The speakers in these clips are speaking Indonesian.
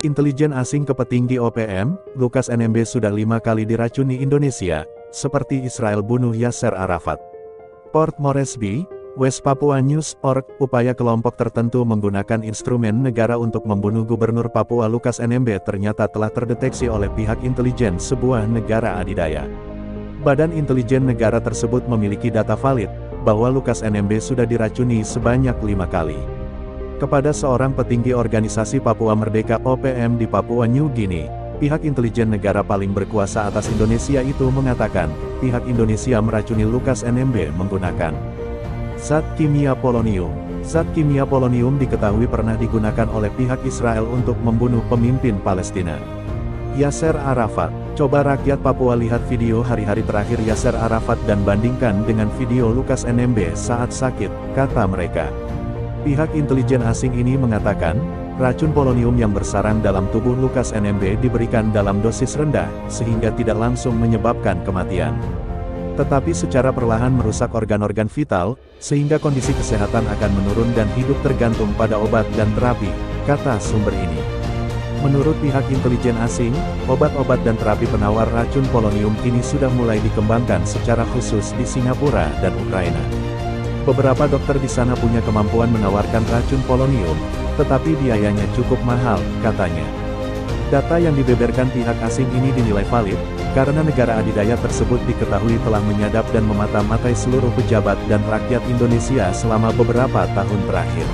Intelijen asing ke petinggi OPM, Lukas NMB sudah 5 kali diracuni Indonesia, seperti Israel bunuh Yasser Arafat. Port Moresby, West Papua News Org, upaya kelompok tertentu menggunakan instrumen negara untuk membunuh Gubernur Papua Lukas NMB ternyata telah terdeteksi oleh pihak intelijen sebuah negara adidaya. Badan intelijen negara tersebut memiliki data valid, bahwa Lukas NMB sudah diracuni sebanyak 5 kali. Kepada seorang petinggi organisasi Papua Merdeka OPM di Papua New Guinea, pihak intelijen negara paling berkuasa atas Indonesia itu mengatakan, pihak Indonesia meracuni Lukas NMB menggunakan zat kimia polonium. Zat kimia polonium diketahui pernah digunakan oleh pihak Israel untuk membunuh pemimpin Palestina, Yasser Arafat. Coba rakyat Papua lihat video hari-hari terakhir Yasser Arafat dan bandingkan dengan video Lukas NMB saat sakit, kata mereka. Pihak intelijen asing ini mengatakan, racun polonium yang bersarang dalam tubuh Lukas NMB diberikan dalam dosis rendah, sehingga tidak langsung menyebabkan kematian. Tetapi secara perlahan merusak organ-organ vital, sehingga kondisi kesehatan akan menurun dan hidup tergantung pada obat dan terapi, kata sumber ini. Menurut pihak intelijen asing, obat-obat dan terapi penawar racun polonium kini sudah mulai dikembangkan secara khusus di Singapura dan Ukraina. Beberapa dokter di sana punya kemampuan menawarkan racun polonium, tetapi biayanya cukup mahal, katanya. Data yang dibeberkan pihak asing ini dinilai valid, karena negara adidaya tersebut diketahui telah menyadap dan memata-matai seluruh pejabat dan rakyat Indonesia selama beberapa tahun terakhir.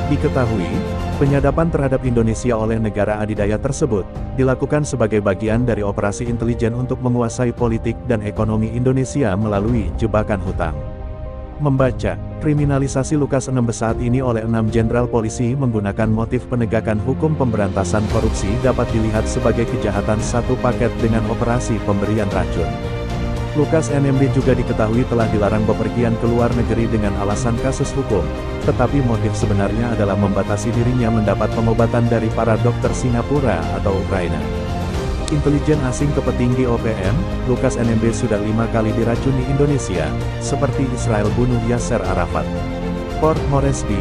Diketahui, penyadapan terhadap Indonesia oleh negara adidaya tersebut, dilakukan sebagai bagian dari operasi intelijen untuk menguasai politik dan ekonomi Indonesia melalui jebakan hutang. Membaca, kriminalisasi Lukas NMB saat ini oleh 6 jenderal polisi menggunakan motif penegakan hukum pemberantasan korupsi dapat dilihat sebagai kejahatan satu paket dengan operasi pemberian racun. Lukas NMB juga diketahui telah dilarang bepergian ke luar negeri dengan alasan kasus hukum, tetapi motif sebenarnya adalah membatasi dirinya mendapat pengobatan dari para dokter Singapura atau Ukraina. Intelijen asing ke petinggi OPM, Lukas NMB sudah 5 kali diracuni Indonesia, seperti Israel bunuh Yasser Arafat. Port Moresby,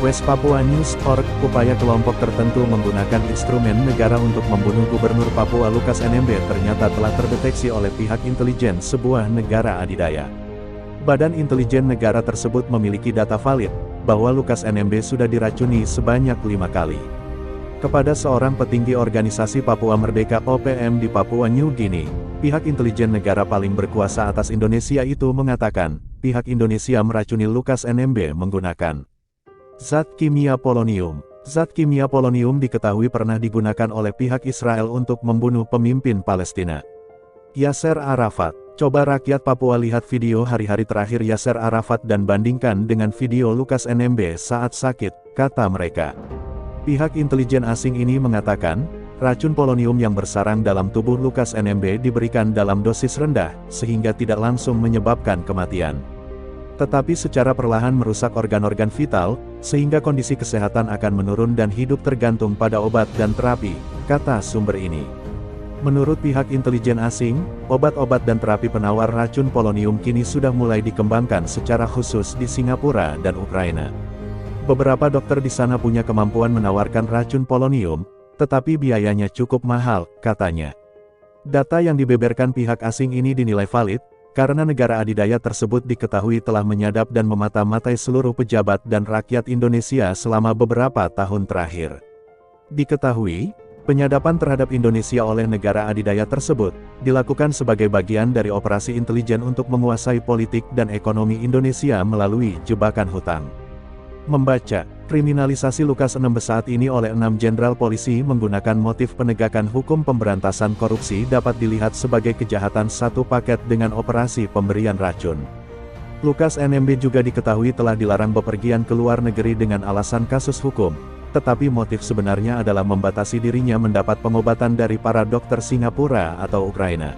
West Papua News Org, upaya kelompok tertentu menggunakan instrumen negara untuk membunuh Gubernur Papua Lukas NMB ternyata telah terdeteksi oleh pihak intelijen sebuah negara adidaya. Badan intelijen negara tersebut memiliki data valid, bahwa Lukas NMB sudah diracuni sebanyak 5 kali. Kepada seorang petinggi organisasi Papua Merdeka OPM di Papua New Guinea, pihak intelijen negara paling berkuasa atas Indonesia itu mengatakan, pihak Indonesia meracuni Lukas NMB menggunakan zat kimia polonium. Zat kimia polonium diketahui pernah digunakan oleh pihak Israel untuk membunuh pemimpin Palestina, Yasser Arafat. Coba rakyat Papua lihat video hari-hari terakhir Yasser Arafat dan bandingkan dengan video Lukas NMB saat sakit, kata mereka. Pihak intelijen asing ini mengatakan, racun polonium yang bersarang dalam tubuh Lukas NMB diberikan dalam dosis rendah, sehingga tidak langsung menyebabkan kematian. Tetapi secara perlahan merusak organ-organ vital, sehingga kondisi kesehatan akan menurun dan hidup tergantung pada obat dan terapi, kata sumber ini. Menurut pihak intelijen asing, obat-obat dan terapi penawar racun polonium kini sudah mulai dikembangkan secara khusus di Singapura dan Ukraina. Beberapa dokter di sana punya kemampuan menawarkan racun polonium, tetapi biayanya cukup mahal, katanya. Data yang dibeberkan pihak asing ini dinilai valid, karena negara adidaya tersebut diketahui telah menyadap dan memata-matai seluruh pejabat dan rakyat Indonesia selama beberapa tahun terakhir. Diketahui, penyadapan terhadap Indonesia oleh negara adidaya tersebut, dilakukan sebagai bagian dari operasi intelijen untuk menguasai politik dan ekonomi Indonesia melalui jebakan hutang. Membaca, kriminalisasi Lukas NMB saat ini oleh 6 jenderal polisi menggunakan motif penegakan hukum pemberantasan korupsi dapat dilihat sebagai kejahatan satu paket dengan operasi pemberian racun. Lukas NMB juga diketahui telah dilarang bepergian ke luar negeri dengan alasan kasus hukum, tetapi motif sebenarnya adalah membatasi dirinya mendapat pengobatan dari para dokter Singapura atau Ukraina.